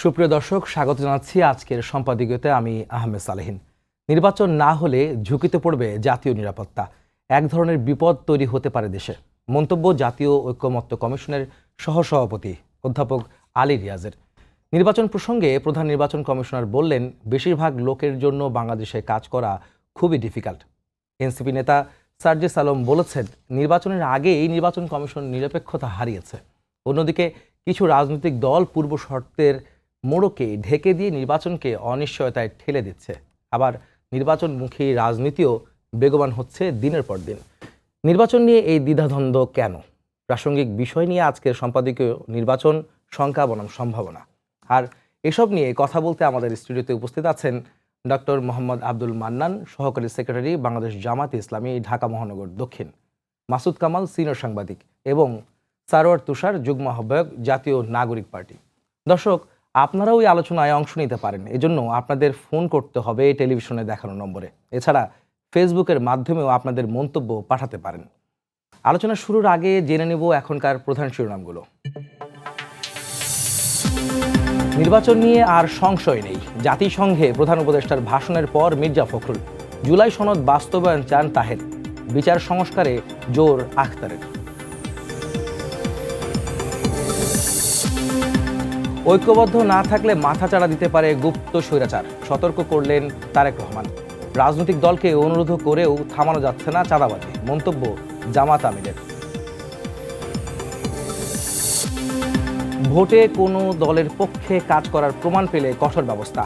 সুপ্রিয় দর্শক, স্বাগত জানাচ্ছি আজকের সম্পাদকীয়তে। আমি আহমেদ সালেহীন। নির্বাচন না হলে ঝুঁকিতে পড়বে জাতীয় নিরাপত্তা, এক ধরনের বিপদ তৈরি হতে পারে দেশে। মন্তব্য জাতীয় ঐকমত্য কমিশনের সহসভাপতি অধ্যাপক আলী রিয়াজের। নির্বাচন প্রসঙ্গে প্রধান নির্বাচন কমিশনার বললেন, বেশিরভাগ লোকের জন্য বাংলাদেশে কাজ করা খুবই ডিফিকাল্ট। এনসিপি নেতা সার্জিস আলম বলেছেন, নির্বাচনের আগেই নির্বাচন কমিশন নিরপেক্ষতা হারিয়েছে। অন্যদিকে কিছু রাজনৈতিক দল পূর্ব শর্তের মোড়কে ঢেকে দিয়ে নির্বাচনকে অনিশ্চয়তায় ঠেলে দিচ্ছে। আবার নির্বাচনমুখী রাজনীতিও বেগবান হচ্ছে দিনের পর দিন। নির্বাচন নিয়ে এই দ্বিধাদ্বন্দ্ব কেন? প্রাসঙ্গিক বিষয় নিয়ে আজকের সম্পাদকীয় নির্বাচন, শঙ্কা বনাম সম্ভাবনা। আর এসব নিয়ে কথা বলতে আমাদের স্টুডিওতে উপস্থিত আছেন ডক্টর মোহাম্মদ আব্দুল মান্নান, সহকারী সেক্রেটারি, বাংলাদেশ জামাতে ইসলামী, ঢাকা মহানগর দক্ষিণ; মাসুদ কামাল, সিনিয়র সাংবাদিক; এবং সারোয়ার তুষার, যুগ্ম আহ্বায়ক, জাতীয় নাগরিক পার্টি। দর্শক, আপনারাও এই আলোচনায় অংশ নিতে পারেন। এজন্য আপনাদের ফোন করতে হবে টেলিভিশনে দেখানো নম্বরে। এছাড়া ফেসবুকের মাধ্যমেও আপনাদের মন্তব্য পাঠাতে পারেন। আলোচনা শুরুর আগে জেনে নেব এখনকার প্রধান শিরোনামগুলো। নির্বাচন নিয়ে আর সংশয় নেই। জাতিসংঘে প্রধান উপদেষ্টার ভাষণের পর মির্জা ফখরুল। জুলাই সনদ বাস্তবায়ন চান তাহের। বিচার সংস্কারে জোর আখতারের। ঐক্যবদ্ধ না থাকলে মাথাচাড়া দিতে পারে গুপ্ত স্বৈরাচার, সতর্ক করলেন তারেক রহমান। রাজনৈতিক দলকে অনুরোধ করেও থামানো যাচ্ছে না চাঁদাবাজি, মন্তব্য জামাত আমিরের। ভোটে কোনো দলের পক্ষে কাজ করার প্রমাণ পেলে কঠোর ব্যবস্থা।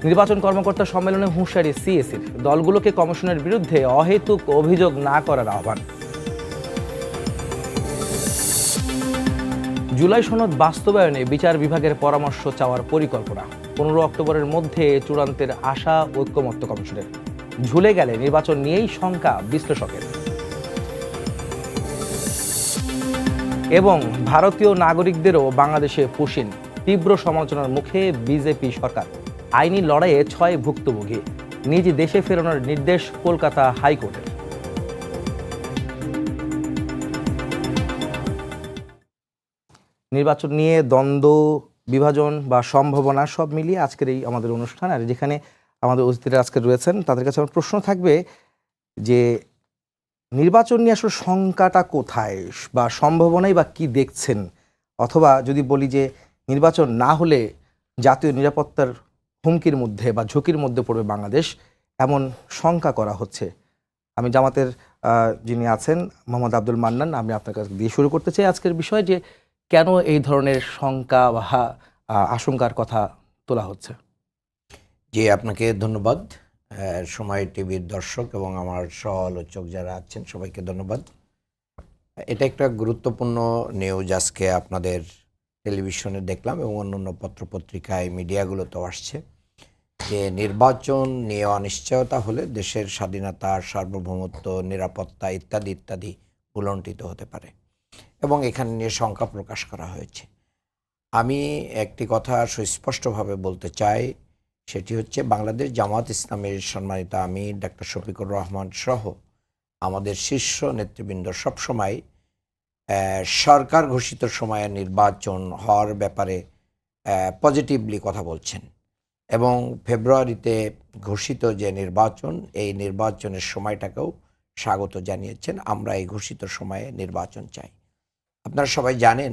নির্বাচন কর্মকর্তা সম্মেলনে হুঁশিয়ারি সিএসির। দলগুলোকে কমিশনের বিরুদ্ধে অহেতুক অভিযোগ না করার আহ্বান। জুলাই সনদ বাস্তবায়নে বিচার বিভাগের পরামর্শ চাওয়ার পরিকল্পনা। 15 অক্টোবরের মধ্যে চূড়ান্তের আশা ঐকমত্য কমিশনের। ঝুলে গেলে নির্বাচন নিয়েই শঙ্কা বিশ্লেষকের। এবং ভারতীয় নাগরিকদেরও বাংলাদেশে পুশিন। তীব্র সমালোচনার মুখে বিজেপি সরকার। আইনি লড়াইয়ে 6 ভুক্তভোগী। নিজ দেশে ফেরানোর নির্দেশ কলকাতা হাইকোর্টের। নির্বাচন নিয়ে দ্বন্দ্ব, বিভাজন বা সম্ভাবনা সব মিলিয়ে আজকের এই আমাদের অনুষ্ঠান। আর যেখানে আমাদের অতিথিরা আজকে রয়েছেন, তাদের কাছে আমার প্রশ্ন থাকবে যে নির্বাচন নিয়ে আসলে শঙ্কাটা কোথায় বা সম্ভাবনাই বা কি দেখছেন? অথবা যদি বলি যে নির্বাচন না হলে জাতীয় নিরাপত্তার হুমকির মধ্যে বা ঝুঁকির মধ্যে পড়বে বাংলাদেশ, এমন শঙ্কা করা হচ্ছে। আমি জামাতের যিনি আছেন মোহাম্মদ আব্দুল মান্নান, আমি আপনার কাছে দিয়ে শুরু করতে চাই আজকের বিষয়, যে কেন এই ধরনের শঙ্কা বা আশঙ্কার কথা তোলা হচ্ছে? জি, আপনাকে ধন্যবাদ। সময় টিভির দর্শক এবং আমার সহ-আলোচক যারা আছেন সবাইকে ধন্যবাদ। এটা একটা গুরুত্বপূর্ণ নিউজ আজকে আপনাদের টেলিভিশনে দেখলাম এবং অন্যান্য পত্রপত্রিকায় মিডিয়াগুলোতেও আসছে যে নির্বাচন নিয়ে অনিশ্চয়তা হলে দেশের স্বাধীনতা, সার্বভৌমত্ব, নিরাপত্তা ইত্যাদি ইত্যাদি ভুলণ্ঠিত হতে পারে এবং এখানে নিয়ে শঙ্কা প্রকাশ করা হয়েছে। আমি একটি কথা সুস্পষ্টভাবে বলতে চাই, সেটি হচ্ছে বাংলাদেশ জামাত ইসলামের সম্মানিত আমির ডাক্তার শফিকুর রহমান সহ আমাদের শীর্ষ নেতৃবৃন্দ সবসময় সরকার ঘোষিত সময়ে নির্বাচন হওয়ার ব্যাপারে পজিটিভলি কথা বলছেন এবং ফেব্রুয়ারিতে ঘোষিত যে নির্বাচন, এই নির্বাচনের সময়টাকেও স্বাগত জানিয়েছেন। আমরা এই ঘোষিত সময়ে নির্বাচন চাই। আপনারা সবাই জানেন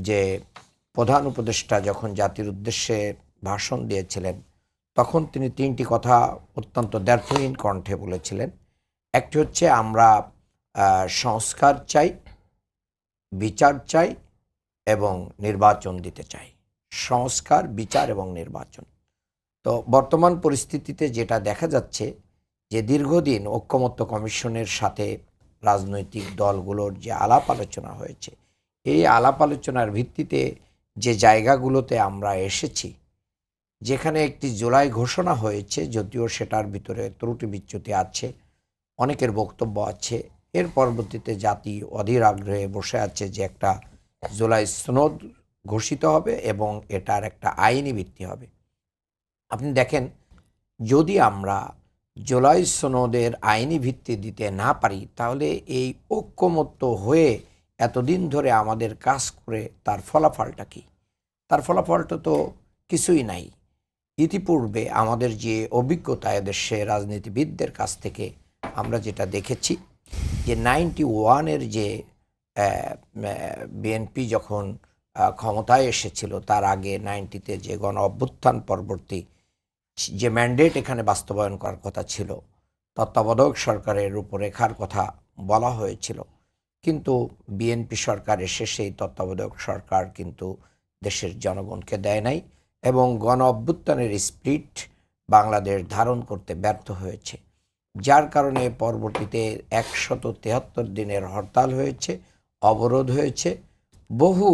যে প্রধান উপদেষ্টা যখন জাতির উদ্দেশ্যে ভাষণ দিয়েছিলেন তখন তিনি 3টি কথা অত্যন্ত দ্ব্যর্থহীন কণ্ঠে বলেছিলেন। একটি হচ্ছে আমরা সংস্কার চাই, বিচার চাই এবং নির্বাচন দিতে চাই। সংস্কার, বিচার এবং নির্বাচন। তো বর্তমান পরিস্থিতিতে যেটা দেখা যাচ্ছে যে দীর্ঘদিন ঐকমত্য কমিশনের সাথে রাজনৈতিক দলগুলোর যে আলাপ আলোচনা হয়েছে, এই আলাপ আলোচনার ভিত্তিতে যে জায়গাগুলোতে আমরা এসেছি, যেখানে একটি জুলাই ঘোষণা হয়েছে, যদিও সেটার ভিতরে ত্রুটি বিচ্যুতি আছে, অনেকের বক্তব্য আছে, এর পরবর্তীতে জাতি অধীর আগ্রহে বসে আছে যে একটা জুলাই সনদ ঘোষিত হবে এবং এটার একটা আইনি ভিত্তি হবে। আপনি দেখেন, যদি আমরা জুলাই সনদের আইনি ভিত্তি দিতে না পারি তাহলে এই ঐকমত্য হয়ে এতদিন ধরে আমাদের কাজ করে তার ফলাফলটা কি? তার ফলাফলটা তো কিছুই নাই। ইতিপূর্বে আমাদের যে অভিজ্ঞতা এদেশে রাজনীতিবিদদের কাছ থেকে আমরা যেটা দেখেছি যে 91-এর যে বিএনপি যখন ক্ষমতায় এসেছিল তার আগে 90-তে যে গণ অভ্যুত্থান পরবর্তী যে ম্যান্ডেট এখানে বাস্তবায়ন করার কথা ছিল, তত্ত্বাবধায়ক সরকারের রূপরেখার কথা বলা হয়েছিল, কিন্তু বিএনপি সরকার এসে সেই তত্ত্বাবধায়ক সরকার কিন্তু দেশের জনগণকে দেয় নাই এবং গণ অভ্যুত্থানের স্পিরিট বাংলাদেশ ধারণ করতে ব্যর্থ হয়েছে, যার কারণে পরবর্তীতে 173 দিনের হরতাল হয়েছে, অবরোধ হয়েছে, বহু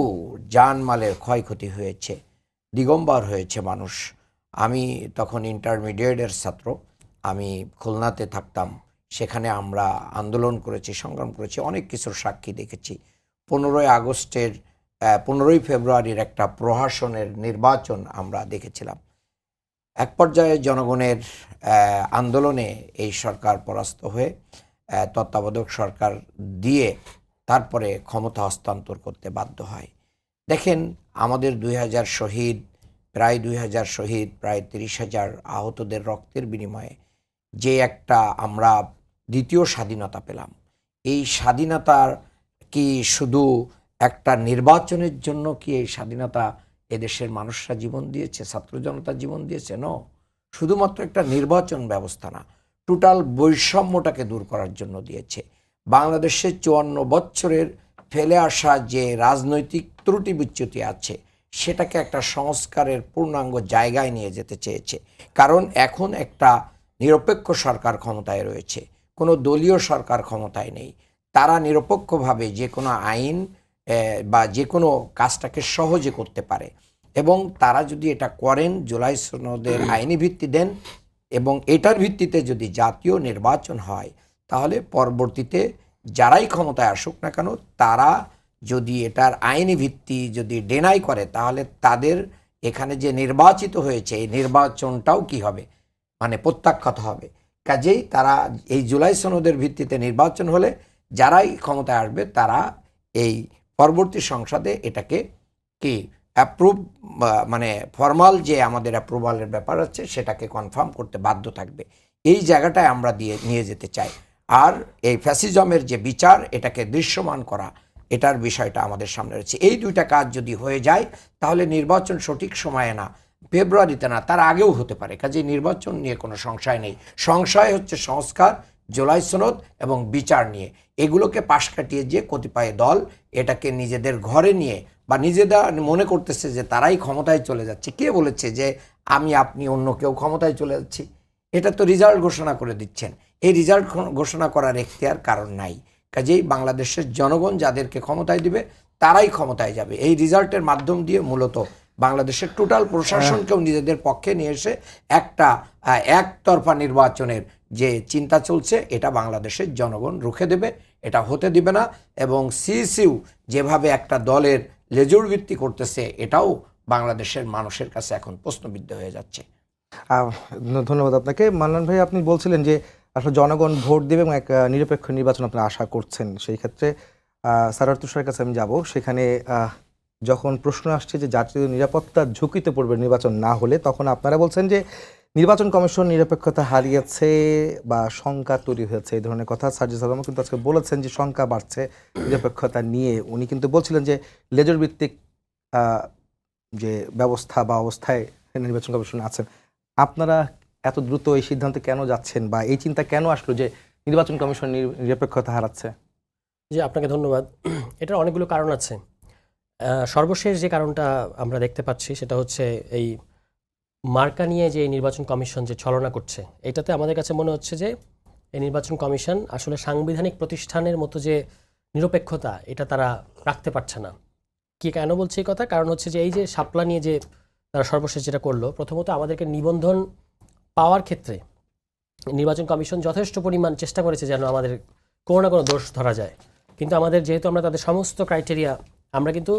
জানমালের ক্ষয়ক্ষতি হয়েছে, দিগম্বর হয়েছে মানুষ। আমি তখন ইন্টারমিডিয়েটের ছাত্র, আমি খুলনাতে থাকতাম, সেখানে আমরা আন্দোলন করেছি, সংগ্রাম করেছি, অনেক কিছুর সাক্ষী দেখেছি। 15ই আগস্টের 15ই ফেব্রুয়ারির একটা প্রহসনের নির্বাচন আমরা দেখেছিলাম। এক পর্যায়ে জনগণের আন্দোলনে এই সরকার পরাস্ত হয়ে তত্ত্বাবধায়ক সরকার দিয়ে তারপরে ক্ষমতা হস্তান্তর করতে বাধ্য হয়। দেখেন, আমাদের 2000 শহীদ, প্রায় 2000 শহীদ, প্রায় 30,000 আহতদের রক্তের বিনিময়ে যে একটা আমরা দ্বিতীয় স্বাধীনতা পেলাম, এই স্বাধীনতার কি শুধু একটা নির্বাচনের জন্য কি এই স্বাধীনতা এদেশের মানুষরা জীবন দিয়েছে, ছাত্র জনতা জীবন দিয়েছে? ন, শুধুমাত্র একটা নির্বাচন ব্যবস্থা না, টোটাল বৈষম্যটাকে দূর করার জন্য দিয়েছে। বাংলাদেশের 54 বছরের ফেলে আসা যে রাজনৈতিক ত্রুটি বিচ্যুতি আছে সেটাকে একটা সংস্কারের পূর্ণাঙ্গ জায়গায় নিয়ে যেতে চেয়েছে। কারণ এখন একটা নিরপেক্ষ সরকার ক্ষমতায় রয়েছে, কোনো দলীয় সরকার ক্ষমতায় নেই। তারা নিরপেক্ষভাবে যে কোনো আইন বা যে কোনো কাজটাকে সহজে করতে পারে এবং তারা যদি এটা করেন, জুলাই সনদের আইনি ভিত্তি দেন এবং এটার ভিত্তিতে যদি জাতীয় নির্বাচন হয়, তাহলে পরবর্তীতে যারাই ক্ষমতায় আসুক না কেন, তারা যদি এটার আইনি ভিত্তি যদি ডেনাই করে, তাহলে তাদের এখানে যে নির্বাচিত হয়েছে এই নির্বাচনটাও কি হবে, মানে প্রত্যাখ্যাত হবে। কাজেই তারা এই জুলাই সনদের ভিত্তিতে নির্বাচন হলে যারাই ক্ষমতায় আসবে তারা এই পরবর্তী সংসদে এটাকে কি অ্যাপ্রুভ, মানে ফর্মাল যে আমাদের অ্যাপ্রুভালের ব্যাপার আছে সেটাকে কনফার্ম করতে বাধ্য থাকবে। এই জায়গাটায় আমরা নিয়ে যেতে চাই। আর এই ফ্যাসিজমের যে বিচার, এটাকে দৃশ্যমান করা, এটার বিষয়টা আমাদের সামনে রয়েছে। এই দুইটা কাজ যদি হয়ে যায় তাহলে নির্বাচন সঠিক সময়ে না, ফেব্রুয়ারিতে না, তার আগেও হতে পারে। কাজে নির্বাচন নিয়ে কোনো সংশয় নেই। সংশয় হচ্ছে সংস্কার, জুলাই সনদ এবং বিচার নিয়ে। এগুলোকে পাশ কাটিয়ে যে কতিপয় দল এটাকে নিজেদের ঘরে নিয়ে বা নিজেরা মনে করতেছে যে তারাই ক্ষমতায় চলে যাচ্ছে। কে বলেছে যে আমি, আপনি, অন্য কেউ ক্ষমতায় চলে যাচ্ছি? এটা তো রেজাল্ট ঘোষণা করে দিচ্ছেন। এই রেজাল্ট ঘোষণা করার এখতিয়ার কারণ নাই। কাজেই বাংলাদেশের জনগণ যাদেরকে ক্ষমতায় দিবে তারাই ক্ষমতায় যাবে। এই রেজাল্টের মাধ্যম দিয়ে মূলত বাংলাদেশের টোটাল প্রশাসনকেও নিজেদের পক্ষে নিয়ে এসে একটা একতরফা নির্বাচনের যে চিন্তা চলছে, এটা বাংলাদেশের জনগণ রুখে দেবে, এটা হতে দিবে না। এবং সিইসিউ যেভাবে একটা দলের লেজুর ভিত্তি করতেছে, এটাও বাংলাদেশের মানুষের কাছে এখন প্রশ্নবিদ্ধ হয়ে যাচ্ছে। ধন্যবাদ আপনাকে। মান্নান ভাই, আপনি বলছিলেন যে আসলে জনগণ ভোট দেবে এবং এক নিরপেক্ষ নির্বাচন আপনারা আশা করছেন। সেই ক্ষেত্রে সারার তুষারের কাছে আমি যাব। সেখানে যখন প্রশ্ন আসছে যে জাতীয় নিরাপত্তার ঝুঁকিতে পড়বে নির্বাচন না হলে, তখন আপনারা বলছেন যে নির্বাচন কমিশন নিরপেক্ষতা হারিয়েছে বা শঙ্কা তৈরি হয়েছে, এই ধরনের কথা। সার্জিস আলমও কিন্তু আজকে বলেছেন যে শঙ্কা বাড়ছে নিরপেক্ষতা নিয়ে। উনি কিন্তু বলছিলেন যে লেজর ভিত্তিক যে ব্যবস্থা বা অবস্থায় নির্বাচন কমিশন আছেন। আপনারা এত দ্রুত এই সিদ্ধান্তে কেন যাচ্ছেন বা এই চিন্তা কেন আসলো যে নির্বাচন কমিশন নিরপেক্ষতা হারাচ্ছে? জি, আপনাকে ধন্যবাদ। এটার অনেকগুলো কারণ আছে। সর্বশেষ যে কারণটা আমরা দেখতে পাচ্ছি সেটা হচ্ছে এই মার্কা নিয়ে যে নির্বাচন কমিশন যে ছলনা করছে, এটাতে আমাদের কাছে মনে হচ্ছে যে এই নির্বাচন কমিশন আসলে সাংবিধানিক প্রতিষ্ঠানের মতো যে নিরপেক্ষতা, এটা তারা রাখতে পারছে না। কেন বলছে এই কথা? কারণ হচ্ছে যে এই যে শাপলা নিয়ে যে তারা সর্বশেষ যেটা করলো, প্রথমত আমাদেরকে নিবন্ধন পাওয়ার ক্ষেত্রে নির্বাচন কমিশন যথেষ্ট পরিমাণ চেষ্টা করেছে যেন আমাদের কোনো না কোনো দোষ ধরা যায়। কিন্তু আমাদের যেহেতু আমরা তাদের সমস্ত ক্রাইটেরিয়া, আমরা কিন্তু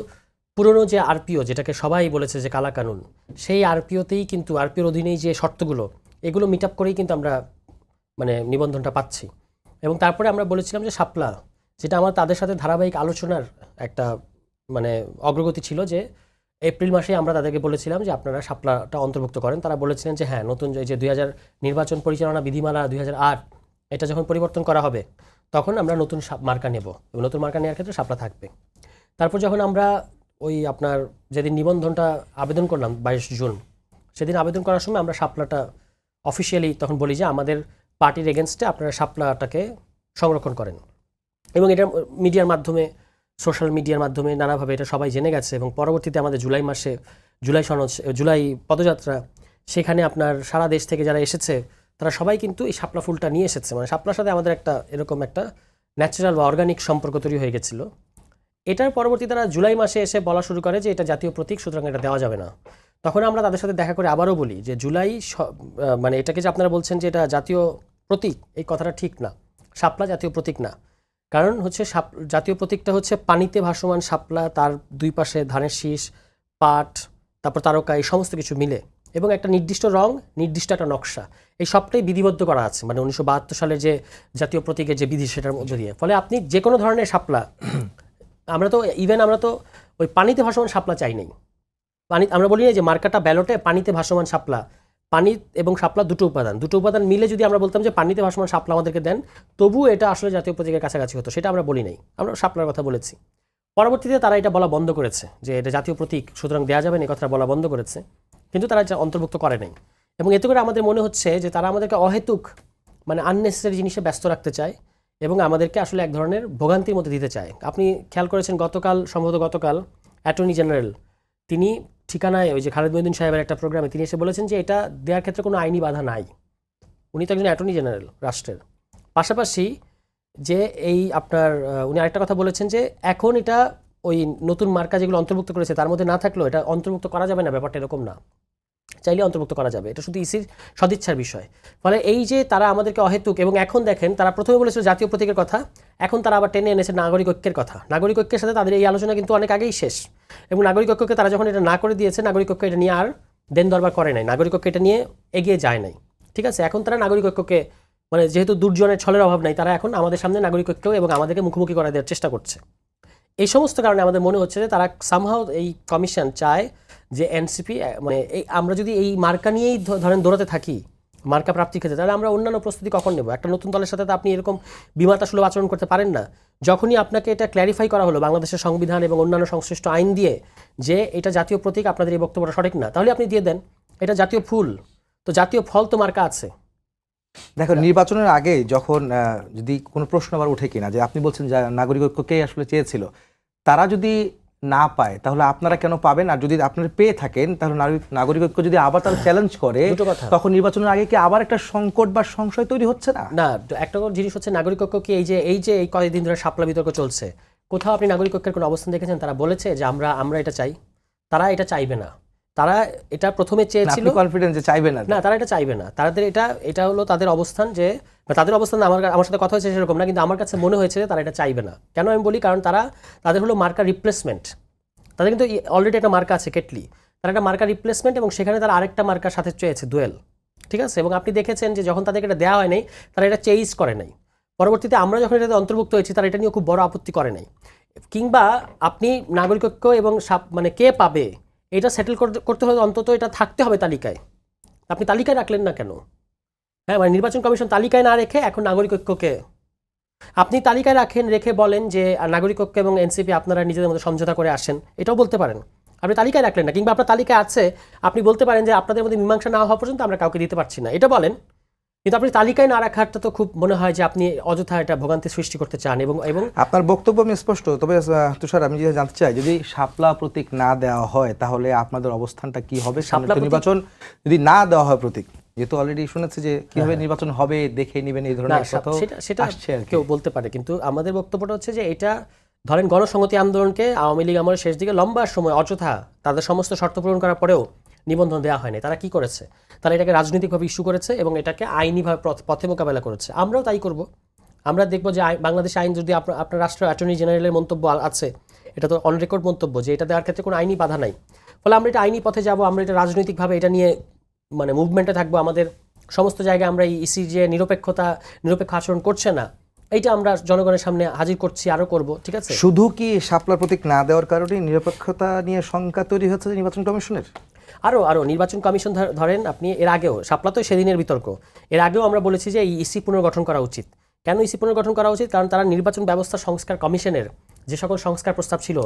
পুরনো যে আরপিও, যেটাকে সবাই বলেছে যে কালা কানুন, সেই আরপিওতেই কিন্তু আরপিওর অধীনেই যে শর্তগুলো, এগুলো মিট আপ করেই কিন্তু আমরা মানে নিবন্ধনটা পাচ্ছি। এবং তারপরে আমরা বলেছিলাম যে শাপলা, যেটা আমার তাদের সাথে ধারাবাহিক আলোচনার একটা মানে অগ্রগতি ছিল, যে এপ্রিল মাসে আমরা তাদেরকে বলেছিলাম যে আপনারা শাপলাটা অন্তর্ভুক্ত করেন। তারা বলেছিলেন যে হ্যাঁ, নতুন যে 2000 নির্বাচন পরিচালনা বিধিমালা 2008 এটা যখন পরিবর্তন করা হবে তখন আমরা নতুন মার্কা নেব এবং নতুন মার্কা নেওয়ার ক্ষেত্রে শাপলা থাকবে। তারপর যখন আমরা ওই আপনার যেদিন নিবন্ধনটা আবেদন করলাম 22 জুন, সেদিন আবেদন করার সময় আমরা শাপলাটা অফিসিয়ালি তখন বলি যে আমাদের পার্টির এগেনস্টে আপনারা শাপলাটাকে সংরক্ষণ করেন। এবং এটা মিডিয়ার মাধ্যমে, সোশ্যাল মিডিয়ার মাধ্যমে নানাভাবে এটা সবাই জেনে গেছে। এবং পরবর্তীতে আমাদের জুলাই মাসে জুলাই পদযাত্রা, সেখানে আপনার সারা দেশ থেকে যারা এসেছে তারা সবাই কিন্তু এই শাপলা ফুলটা নিয়ে এসেছে। মানে শাপলার সাথে আমাদের একটা এরকম একটা ন্যাচারাল বা অর্গানিক সম্পর্ক তৈরি হয়ে গেছিল। এটার পরবর্তী তারা জুলাই মাসে এসে বলা শুরু করে যে এটা জাতীয় প্রতীক, সুতরাং এটা দেওয়া যাবে না। তখন আমরা তাদের সাথে দেখা করে আবারও বলি যে মানে এটাকে যে আপনারা বলছেন যে এটা জাতীয় প্রতীক, এই কথাটা ঠিক না। শাপলা জাতীয় প্রতীক না। কারণ হচ্ছে জাতীয় প্রতীকটা হচ্ছে পানিতে ভাসমান শাপলা, তার দুই পাশে ধানের শীষ, পাট, তারপর তারকা, এই সমস্ত কিছু মিলে এবং একটা নির্দিষ্ট রং, নির্দিষ্ট একটা নকশা, এই সবটাই বিধিবদ্ধ করা আছে মানে 1972 সালে যে জাতীয় প্রতীকের যে বিধি সেটার মধ্যে দিয়ে। ফলে আপনি যে কোনো ধরনের শাপলা, আমরা তো ওই পানিতে ভাসমান শাপলা চাই নাই। আমরা বলি না যে মার্কাটা ব্যালটে পানিতে ভাসমান শাপলা, পানি এবং শাপলা দুটো উপাদান মিলে যদি আমরা বলতাম যে পানিতে ভাসমান শাপলা আমাদেরকে দেন, তবু এটা আসলে জাতীয় প্রতীকের কাছাকাছি হতো। সেটা আমরা বলি নাই, আমরা শাপলার কথা বলেছি। পরবর্তীতে তারা এটা বলা বন্ধ করেছে যে এটা জাতীয় প্রতীক, সুতরাং দেওয়া যাবে না, এই কথাটা বলা বন্ধ করেছে। কিন্তু তারা এটা অন্তর্ভুক্ত করে নাই। এবং এতে করে আমাদের মনে হচ্ছে যে তারা আমাদেরকে অহেতুক মানে আননেসেসারি জিনিসে ব্যস্ত রাখতে চায় এবং আমাদেরকে আসলে এক ধরনের ভোগান্তির মধ্যে দিতে চায়। আপনি খেয়াল করেছেন সম্ভবত গতকাল অ্যাটর্নি জেনারেল তিনি ঠিকানায় ওই যে খালেদ মহিউদ্দিন সাহেবের একটা প্রোগ্রামে তিনি এসে বলেছেন যে এটা দেওয়ার ক্ষেত্রে কোনো আইনি বাধা নাই। উনি তো একজন অ্যাটর্নি জেনারেল রাষ্ট্রের। পাশাপাশি যে এই আপনার উনি আরেকটা কথা বলেছেন যে এখন এটা ওই নতুন মার্কা যেগুলো অন্তর্ভুক্ত করেছে তার মধ্যে না থাকলেও এটা অন্তর্ভুক্ত করা যাবে না, ব্যাপারটা এরকম না, চাইলে অন্তর্ভুক্ত করা যাবে, এটা শুধু ইসির সদিচ্ছার বিষয়। ফলে এই যে তারা আমাদেরকে অহেতুক, এবং এখন দেখেন তারা প্রথমে বলেছিল জাতীয় প্রতীকের কথা, এখন তারা আবার টেনে এনেছে নাগরিক ঐক্যের কথা। নাগরিক ঐক্যের সাথে তাদের এই আলোচনা কিন্তু অনেক আগেই শেষ। এবং নাগরিক ঐক্যকে তারা যখন এটা না করে দিয়েছে, নাগরিক ঐক্য এটা নিয়ে আর দেন দরবার করে নাই, নাগরিক ঐক্য এটা নিয়ে এগিয়ে যায় নাই। ঠিক আছে, এখন তারা নাগরিক ঐক্যকে মানে যেহেতু দুর্জনের ছলের অভাব নাই, তারা এখন আমাদের সামনে নাগরিক ঐক্য এবং আমাদেরকে মুখোমুখি করা দেওয়ার চেষ্টা করছে। এই সমস্ত কারণে আমাদের মনে হচ্ছে যে তারা সামহাও এই কমিশন চায় যে এনসিপি মানে এই আমরা যদি এই মার্কা নিয়েই ধরেন দৌড়াতে থাকি মার্কা প্রাপ্তির ক্ষেত্রে, তাহলে আমরা অন্যান্য প্রস্তুতি কখন নেব? একটা নতুন দলের সাথে তো আপনি এরকম বিমাতা সুলভ আচরণ করতে পারেন না। যখনই আপনাকে এটা ক্ল্যারিফাই করা হলো বাংলাদেশের সংবিধান এবং অন্যান্য সংশ্লিষ্ট আইন দিয়ে যে এটা জাতীয় প্রতীক, আপনাদের এই বক্তব্যটা সঠিক না, তাহলে আপনি দিয়ে দেন এটা জাতীয় ফুল, তো জাতীয় ফল তো মার্কা আছে। দেখো, নির্বাচনের আগে যখন যদি কোনো প্রশ্ন আবার উঠে কিনা যে আপনি বলছেন যে নাগরিক ঐক্যকেই আসলে চেয়েছিল, তারা যদি না পায় তাহলে আপনারা কেন পাবেন? আর যদি আপনারা পেয়ে থাকেন তাহলে নাগরিক ঐক্য যদি আবার তারা চ্যালেঞ্জ করে, তখন নির্বাচনের আগে কি আবার একটা সংকট বা সংশয় তৈরি হচ্ছে না? না, একটা জিনিস হচ্ছে নাগরিক ঐক্য কি এই কয়েকদিন ধরে শাপলা বিতর্ক চলছে, কোথাও আপনি নাগরিক ঐক্যের কোনো অবস্থান দেখেছেন তারা বলেছে যে আমরা এটা চাই? তারা এটা চাইবে না। তারা এটা প্রথমে চেয়েছিল, কনফিডেন্স যে চাইবে না, তারা এটা চাইবে না। তাদের এটা হলো তাদের অবস্থান, যে তাদের অবস্থান আমার সাথে কথা হয়েছে সেরকম না, কিন্তু আমার কাছে মনে হয়েছে যে তারা এটা চাইবে না। কেন আমি বলি, কারণ তাদের হলো মার্কা রিপ্লেসমেন্ট। তাদের কিন্তু অলরেডি একটা মার্কা আছে কেটলি, তারা একটা মার্কা রিপ্লেসমেন্ট এবং সেখানে তারা আরেকটা মার্কার সাথে চেয়েছে দোয়েল। ঠিক আছে, এবং আপনি দেখেছেন যে যখন তাদেরকে এটা দেওয়া হয় নাই তারা এটা চেঞ্জ করে নাই। পরবর্তীতে আমরা যখন এটাতে অন্তর্ভুক্ত হয়েছি তারা এটা নিয়ে খুব বড় আপত্তি করে নাই। কিংবা আপনি নাগরিক ঐক্য এবং মানে কে পাবে এটা সেটেল করতে হলে অন্তত এটা থাকতে হবে তালিকায়। আপনি তালিকায় রাখলেন না কেন? হ্যাঁ, মানে নির্বাচন কমিশন তালিকায় না রেখে এখন নাগরিক ঐক্যকে আপনি তালিকায় রেখে বলেন যে নাগরিক ঐক্য এবং এনসিপি আপনারা নিজেদের মধ্যে সমঝোতা করে আসেন, এটাও বলতে পারেন। আপনি তালিকায় রাখলেন না, কিংবা আপনার তালিকায় আছে, আপনি বলতে পারেন যে আপনাদের মধ্যে মীমাংসা না হওয়া পর্যন্ত আমরা কাউকে দিতে পারছি না, এটা বলেন। কিন্তু আপনি তালিকায় না রাখাটা তো খুব মনে হয় যে আপনি অযথা এটা ভোগান্তি সৃষ্টি করতে চান। এবং আপনার বক্তব্য আমি স্পষ্ট। তবে তুষার, আমি যেটা জানতে চাই, যদি শাপলা প্রতীক না দেওয়া হয় তাহলে আপনাদের অবস্থানটা কি হবে? নির্বাচন যদি না দেওয়া হয় প্রতীক, যেহেতু অলরেডি শুনেছে যে কিভাবে নির্বাচন হবে দেখে নেবেন, এই ধরনের কথা সেটা কেউ বলতে পারে, কিন্তু আমাদের বক্তব্যটা হচ্ছে যে এটা ধরেন গণসংহতি আন্দোলনকে আওয়ামী লীগ আমলের শেষ দিকে লম্বা সময় অযথা তাদের সমস্ত শর্ত পূরণ করার পরেও নিবন্ধন দেওয়া হয়নি। তারা কি করেছে? তারা এটাকে রাজনৈতিকভাবে ইস্যু করেছে এবং এটাকে আইনিভাবে পথে মোকাবেলা করেছে। আমরাও তাই করব। আমরা দেখব যে বাংলাদেশ আইন যদি আপনার রাষ্ট্রের অ্যাটর্নি জেনারেলের মন্তব্য আছে, এটা তো অন রেকর্ড মন্তব্য যে এটা দেওয়ার ক্ষেত্রে কোনো আইনি বাধা নাই। ফলে আমরা এটা আইনি পথে যাব, আমরা এটা রাজনৈতিকভাবে এটা নিয়ে মানে মুভমেন্টে থাকবো। আমাদের সমস্ত জায়গায় আমরা এই ইসি যে নিরপেক্ষ আচরণ করছে না, এইটা আমরা জনগণের সামনে হাজির করছি, আরো করব, ঠিক আছে। শুধু কি শাপলা প্রতীক না দেওয়ার কারণে নিরপেক্ষতা নিয়ে শঙ্কা তৈরি হচ্ছে নির্বাচন কমিশনের? আরো নির্বাচন কমিশন ধরেন আপনি, এর আগেও শাপলা তো সেদিনের বিতর্ক, এর আগেও আমরা বলেছি যে এই ইসি পুনর্গঠন করা উচিত। কেন ইসি পুনর্গঠন করা উচিত? কারণ তারা নির্বাচন ব্যবস্থা সংস্কার কমিশনের যে সকল সংস্কার প্রস্তাব ছিল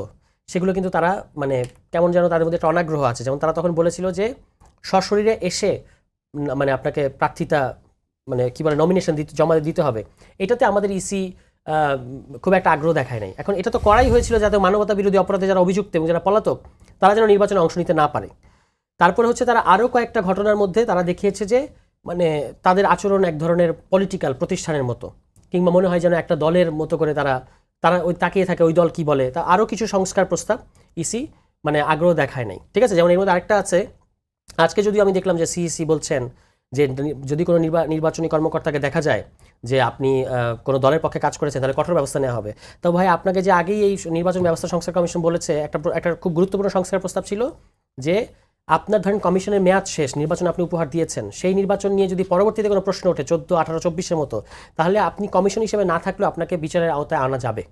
সেগুলো কিন্তু তারা মানে কেমন যেন তাদের মধ্যে একটা অনাগ্রহ আছে। যেমন তারা তখন বলেছিল যে সশরীরে এসে মানে আপনাকে প্রার্থিতা মানে কি বলে নমিনেশন জমা দিতে হবে, এটাতে আমাদের ইসি খুব একটা আগ্রহ দেখায় নাই। এখন এটা তো করাই হয়েছিল যাতে মানবতা বিরোধী অপরাধে যারা অভিযুক্ত এবং যারা পলাতক তারা যেন নির্বাচনে অংশ নিতে না পারে। তারপরে হচ্ছে তারা আরও কয়েকটা ঘটনার মধ্যে তারা দেখিয়েছে যে মানে তাদের আচরণ এক ধরনের পলিটিক্যাল প্রতিষ্ঠানের মতো, কিংবা মনে হয় যেন একটা দলের মতো করে তারা ওই তাকিয়ে থাকে ওই দল কি বলে। তা আরও কিছু সংস্কার প্রস্তাব ইসি মানে আগ্রহ দেখায় নাই, ঠিক আছে। যেমন এর মধ্যে আরেকটা আছে, আজকে যদিও আমি দেখলাম যে সিইসি বলছেন যে যদি কোনো নির্বাচনী কর্মকর্তাকে দেখা যায় যে আপনি কোনো দলের পক্ষে কাজ করেছেন তাহলে কঠোর ব্যবস্থা নেওয়া হবে। তো ভাই আপনাকে যে আগেই এই নির্বাচন ব্যবস্থা সংস্কার কমিশন বলেছে, একটা খুব গুরুত্বপূর্ণ সংস্কার প্রস্তাব ছিল যে আপনার ধরেন কমিশনের মেয়াদ শেষ, নির্বাচন আপনি উপহার দিয়েছেন, সেই নির্বাচন নিয়ে যদি পরবর্তীতে কোনো প্রশ্ন ওঠে 14, 18, 24-এর মতো, তাহলে আপনি কমিশন হিসেবে না থাকলেও আপনাকে বিচারের আওতায় আনা যাবে।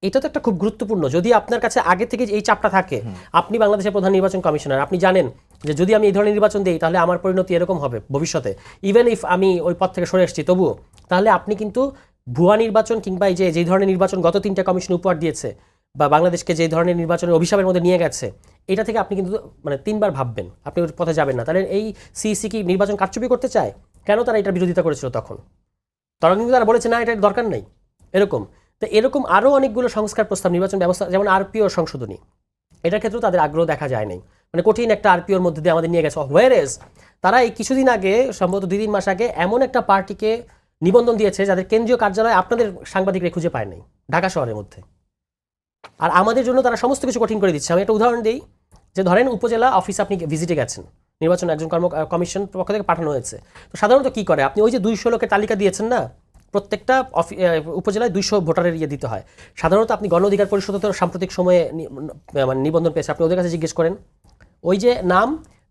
এটা তো একটা খুব গুরুত্বপূর্ণ। যদি আপনার কাছে আগে থেকে এই চাপটা থাকে, আপনি বাংলাদেশের প্রধান নির্বাচন কমিশনার, আপনি জানেন যে যদি আমি এই ধরনের নির্বাচন দিই তাহলে আমার পরিণতি এরকম হবে ভবিষ্যতে, ইভেন ইফ আমি ওই পদ থেকে সরে এসেছি তবুও, তাহলে আপনি কিন্তু ভুয়া নির্বাচন কিংবা এই যে ধরনের নির্বাচন গত 3টা কমিশন উপহার দিয়েছে বা বাংলাদেশকে যে ধরনের নির্বাচনের অভিশাপের মধ্যে নিয়ে গেছে, এটা থেকে আপনি কিন্তু মানে 3বার ভাববেন, আপনি ওই পথে যাবেন না। তাহলে এই সিইসি কি নির্বাচন কারচুপি করতে চায়? কেন তারা এটার বিরোধিতা করেছিল তখন? তখন কিন্তু তারা বলেছে না এটার দরকার নেই এরকম। তো এরকম আরও অনেকগুলো সংস্কার প্রস্তাব নির্বাচন ব্যবস্থা, যেমন আরপিও সংশোধনী, এটার ক্ষেত্রেও তাদের আগ্রহ দেখা যায় নাই। মানে কঠিন একটা আরপিওর মধ্যে দিয়ে আমাদের নিয়ে গেছে। হোয়ারেজ তারা এই কিছুদিন আগে সম্ভবত 2-3 মাস আগে এমন একটা পার্টিকে নিবন্ধন দিয়েছে যাদের কেন্দ্রীয় কার্যালয় আপনাদের সাংবাদিকরা খুঁজে পায় নাই ঢাকা শহরের মধ্যে, আর আমাদের জন্য তারা সমস্ত কিছু কঠিন করে দিচ্ছে। আমি একটা উদাহরণ দিই, যে ধরেন উপজেলা অফিসে আপনি ভিজিটে গেছেন, নির্বাচন একজন কমিশন পক্ষ থেকে পাঠানো হয়েছে। তো সাধারণত কি করে, আপনি ওই যে 200 লোকের তালিকা দিয়েছেন না, প্রত্যেকটা উপজেলায় 200 ভোটারের দিতে হয়। সাধারণত আপনি গণ অধিকার পরিষদ সাম্প্রতিক সময়ে মানে নিবন্ধন পেয়েছে, আপনি ওদের কাছে জিজ্ঞেস করেন ওই যে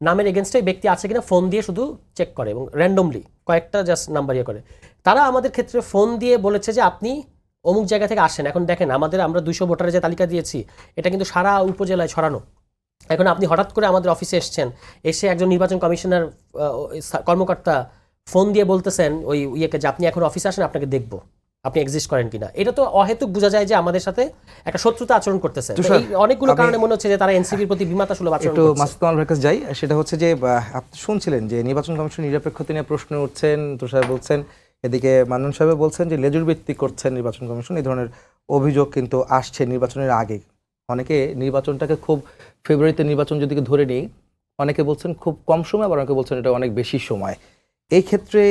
নামের এগেনস্টে ব্যক্তি আছে কিনা, ফোন দিয়ে শুধু চেক করে এবং র্যান্ডমলি কয়েকটা জাস্ট নাম্বার করে। তারা আমাদের ক্ষেত্রে ফোন দিয়ে বলেছে যে আপনি অমুক জায়গা থেকে আসেন। এখন দেখেন আমরা 200 ভোটারের যে তালিকা দিয়েছি এটা কিন্তু সারা উপজেলায় ছড়ানো। এখন আপনি হঠাৎ করে আমাদের অফিসে এসছেন, এসে একজন নির্বাচন কমিশনার কর্মকর্তা ফোন দিয়ে বলতেছেন ওই ইয়েকে যে আপনি এখন অফিসে আসেন, আপনাকে দেখব আপনি এক্সিস্ট করেন কিনা। এটা তো অহেতুক বোঝা যায় যে আমাদের সাথে একটা শত্রুতা আচরণ করতেছে। এই অনেকগুলো কারণে মনে হচ্ছে যে তারা এনসিপির প্রতি বিমাতা সুলভ আচরণ করছে। একটু মাসুদ কামাল কাছে যাই, সেটা হচ্ছে যে আপনি শুনছিলেন যে নির্বাচন কমিশন নিরপেক্ষতা নিয়ে প্রশ্ন উঠছেন, তুষার বলছেন, এদিকে মান্নান সাহেব বলছেন যে লেজুর ভিত্তিক করছেন নির্বাচন কমিশন। এই ধরনের অভিযোগ কিন্তু আসছে নির্বাচনের আগে। অনেকে নির্বাচনটাকে খুব ফেব্রুয়ারিতে নির্বাচন যদি ধরে নিই, অনেকে বলছেন খুব কম সময়, আবার অনেকে বলছেন এটা অনেক বেশি সময়। এই ক্ষেত্রে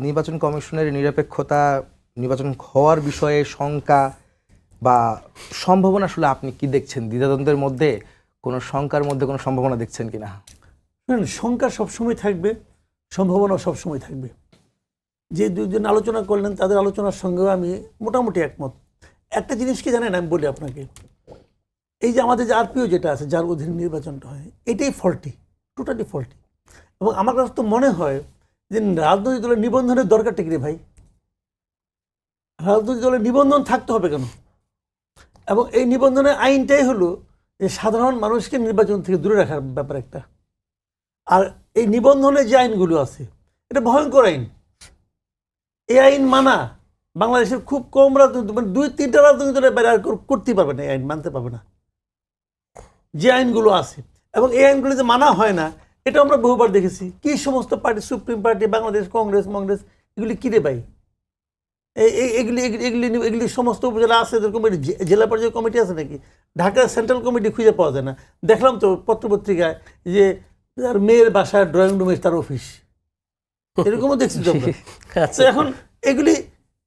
নির্বাচন কমিশনের নিরপেক্ষতা, নির্বাচন হওয়ার বিষয়ে শঙ্কা বা সম্ভাবনা আসলে আপনি কি দেখছেন? দ্বিধাদ্বন্দ্বের মধ্যে কোনো শঙ্কার মধ্যে কোনো সম্ভাবনা দেখছেন কিনা? শঙ্কা সবসময় থাকবে, সম্ভাবনা সবসময় থাকবে। যে দুজন আলোচনা করলেন তাদের আলোচনার সঙ্গেও আমি মোটামুটি একমত। একটা জিনিস কি জানেন, আমি বলি আপনাকে, এই যে আমাদের যে আরপিও যেটা আছে, যার অধীনে নির্বাচনটা হয়, এটাই ফল্টি, টোটালি ফল্টি। এবং আমার কাছে তো মনে হয় যে রাজনৈতিক দলের নিবন্ধনের দরকারটা কি রে ভাই? রাজনৈতিক দলের নিবন্ধন থাকতে হবে কেন? এবং এই নিবন্ধনের আইনটাই হলো যে সাধারণ মানুষকে নির্বাচন থেকে দূরে রাখার ব্যাপার একটা। আর এই নিবন্ধনের যে আইনগুলো আছে এটা ভয়ঙ্কর আইন। এই আইন মানা বাংলাদেশের খুব কম রাজনৈতিক, মানে 2-3টা রাজনৈতিক দলের বাইরে আর করতেই পারবে না, এই আইন মানতে পারবে না যে আইনগুলো আছে। এবং এই আইনগুলো যে মানা হয় না, এটা আমরা বহুবার দেখেছি। কি সমস্ত party, supreme party, Bangladesh Congress, এগুলি কিরে ভাই? এগুলি সমস্ত উপজেলা আছে, কমিটি, জেলা পর্যায়ে কমিটি আছে নাকি? ঢাকা সেন্ট্রাল কমিটি খুঁজে পাওয়া যায় না। দেখলাম তো পত্রপত্রিকায় যে তার মেয়ের বাসার ড্রয়িং রুমে তার অফিস, এরকমও দেখছি তো। এখন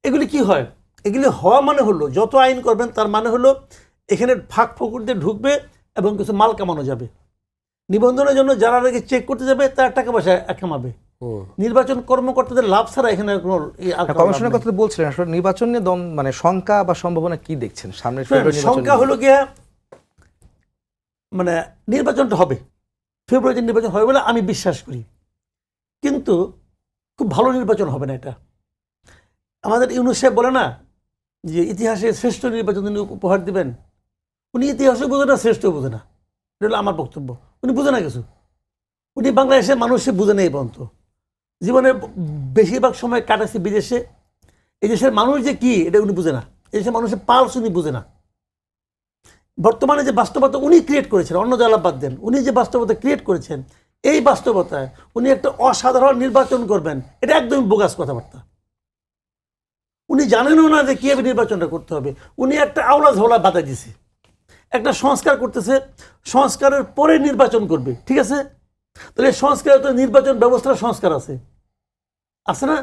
এগুলি কি হয়? এগুলি হওয়া মানে হলো যত আইন করবেন তার মানে হলো এখানে ফাঁক ফোকর দিয়ে ঢুকবে এবং কিছু মাল কামানো যাবে। নিবন্ধনের জন্য যারা আগে চেক করতে যাবে তার টাকা পয়সা কামাবে। নির্বাচন কর্মকর্তাদের লাভ ছাড়া এখানে কোনো কমিশনের কথা বলছিলেন, আসলে নির্বাচন নিয়ে মানে শঙ্কা বা সম্ভাবনা কি দেখছেন সামনে? শঙ্কা হলো গিয়া মানে নির্বাচনটা হবে, ফেব্রুয়ারিতে নির্বাচন হবে বলে আমি বিশ্বাস করি, কিন্তু খুব ভালো নির্বাচন হবে না। এটা আমাদের ইউনূস সাহেব বলে না যে ইতিহাসে শ্রেষ্ঠ নির্বাচন তিনি উপহার দিবেন? উনি ইতিহাসও বোঝে না, শ্রেষ্ঠও বোঝে না, এটা হলো আমার বক্তব্য। উনি বুঝে না কিছু, উনি বাংলাদেশের মানুষে বুঝে নেই পর্যন্ত। জীবনে বেশিরভাগ সময় কাটাচ্ছে বিদেশে। এই দেশের মানুষ যে কি এটা উনি বুঝে না, এই দেশের মানুষের পালস উনি বুঝে না। বর্তমানে যে বাস্তবতা উনি ক্রিয়েট করেছেন, অন্য জ্বালা বাদ দেন, উনি যে বাস্তবতা ক্রিয়েট করেছেন, এই বাস্তবতায় উনি একটা অসাধারণ নির্বাচন করবেন, এটা একদমই বোগাস কথাবার্তা। উনি জানেনও না যে কীভাবে নির্বাচনটা করতে হবে। উনি একটা আওলা ঝোলা বাধা দিছে, একটা সংস্কার করতেছে, সংস্কারের পরে নির্বাচন করবে, ঠিক আছে? তাহলে সংস্কারে তো নির্বাচন ব্যবস্থার সংস্কার আছে, আছে না?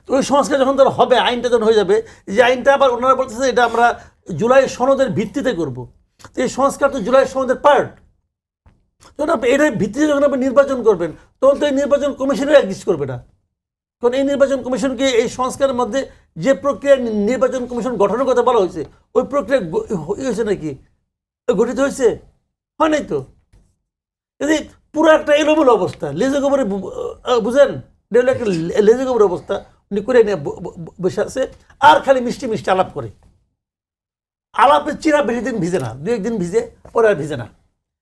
তো ওই সংস্কার যখন তার হবে, আইনটা যখন হয়ে যাবে, যে আইনটা আবার ওনারা বলতেছে এটা আমরা জুলাই সনদের ভিত্তিতে করব। তো এই সংস্কার তো জুলাই সনদের পার্ট। যখন আপনি এটার ভিত্তিতে যখন আপনি নির্বাচন করবেন, তখন তো এই নির্বাচন কমিশনের এক্সিস্ট করবে না। কারণ এই নির্বাচন কমিশনকে এই সংস্কারের মধ্যে যে প্রক্রিয়া নির্বাচন কমিশন গঠনের কথা বলা হয়েছে, ওই প্রক্রিয়া হয়েছে নাকি? গঠিত হয়েছে? হয় নাই তো। যদি পুরো একটা এলোমেলো অবস্থা, লেজে গোবরে, বুঝেন, একটা লেজে গোবর অবস্থা উনি করে নিয়ে বসে আছে, আর খালি মিষ্টি মিষ্টি আলাপ করে। আলাপের চিরা বেশি দিন ভিজে না, 2-1 দিন ভিজে, পরে আর ভিজে না।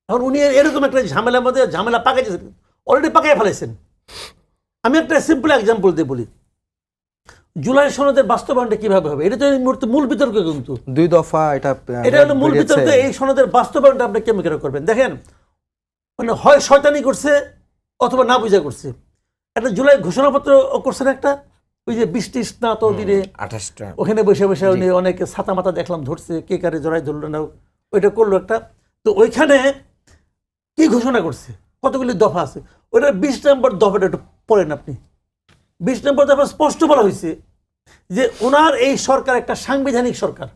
এখন উনি এরকম একটা ঝামেলার মধ্যে ঝামেলা পাকাইছেন, অলরেডি পাকাই ফেলাইছেন। আমি একটা সিম্পল এক্সাম্পল দিয়ে বলি, জুলাই সনদের বাস্তবায়নটা কিভাবে হবে, এটা তো এই মুহূর্তে মূল বিতর্ক। কিন্তু 2 দফা এটা হলো মূল বিতর্ক। এই সনদের বাস্তবায়নটা আপনি কেমন করে করবেন? দেখেন, মানে হয় শয়তানি করছে অথবা না বুঝা করছে। একটা জুলাই ঘোষণাপত্র করছেন একটা, ওই যে 20টি স্নাত দিনে 28টা ওখানে বসে বসে উনি অনেকে ছাতা মাথা দেখলাম ধরছে, কে কারে জড়াই ধরলো না, ওইটা করলো একটা। তো ওইখানে কি ঘোষণা করছে, কতগুলি দফা আছে, ওইটার 20 নম্বর দফাটা একটু পড়েন আপনি। 20 নম্বর দফা স্পষ্ট বলা হয়েছে যে ওনার এই সরকার একটা সাংবিধানিক সরকার।